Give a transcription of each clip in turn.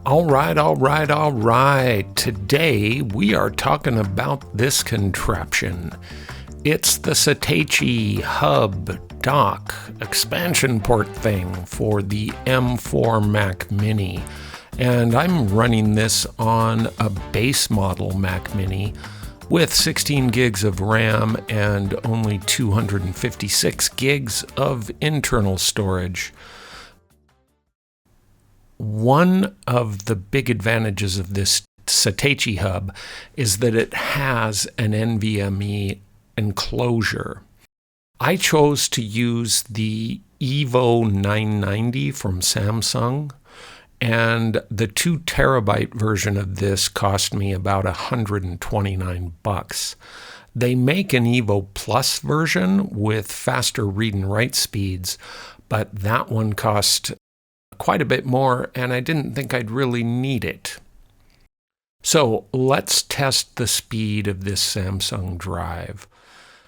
All right. Today we are talking about this contraption. It's the Satechi hub dock expansion port thing for the M4 Mac Mini. And I'm running this on a base model Mac Mini with 16 gigs of RAM and only 256 gigs of internal storage. One of the big advantages of this Satechi hub is that it has an NVMe enclosure. I chose to use the Evo 990 from Samsung, and the 2 terabyte version of this cost me about $129. They make an Evo Plus version with faster read and write speeds, but that one cost quite a bit more, and I didn't think I'd really need it. So let's test the speed of this Samsung drive.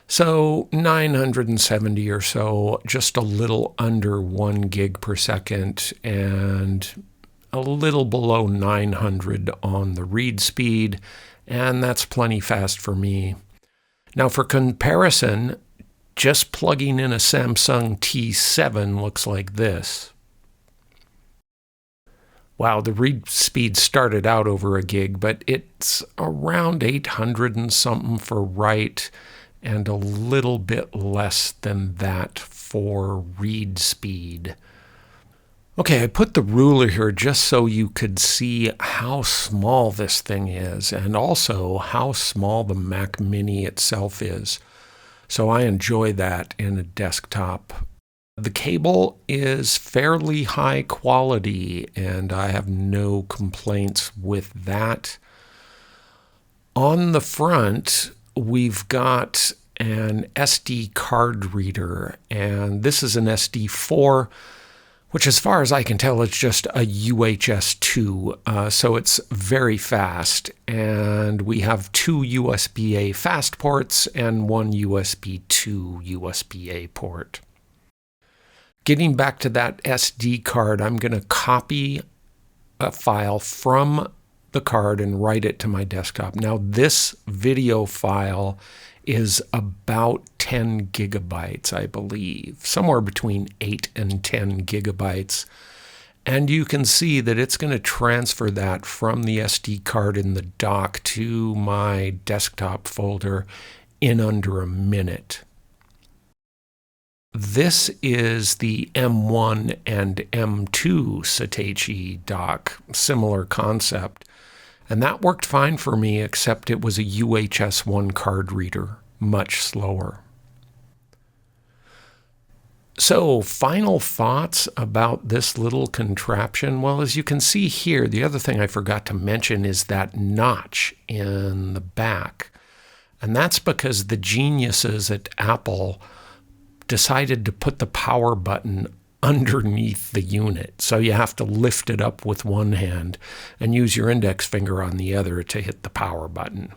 So 970 or so, just a little under 1 gig per second, and a little below 900 on the read speed, and that's plenty fast for me. Now for comparison, just plugging in a Samsung T7 looks like this. Wow, the read speed started out over a gig, but it's around 800 and something for write and a little bit less than that for read speed. Okay, I put the ruler here just so you could see how small this thing is and also how small the Mac Mini itself is. So I enjoy that in a desktop. The cable is fairly high quality, and I have no complaints with that. On the front, we've got an SD card reader, and this is an SD4, which as far as I can tell is just a UHS 2, so it's very fast. And we have 2 USB-A fast ports and 1 USB 2 USB-A port. Getting back to that SD card, I'm going to copy a file from the card and write it to my desktop. Now, this video file is about 10 gigabytes, I believe, somewhere between 8 and 10 gigabytes. And you can see that it's going to transfer that from the SD card in the dock to my desktop folder in under a minute. This is the M1 and M2 Satechi dock, similar concept. And that worked fine for me, except it was a UHS 1 card reader, much slower. So, final thoughts about this little contraption? Well, as you can see here, the other thing I forgot to mention is that notch in the back. And that's because the geniuses at Apple decided to put the power button underneath the unit. So you have to lift it up with one hand and use your index finger on the other to hit the power button.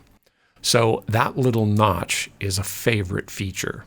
So that little notch is a favorite feature.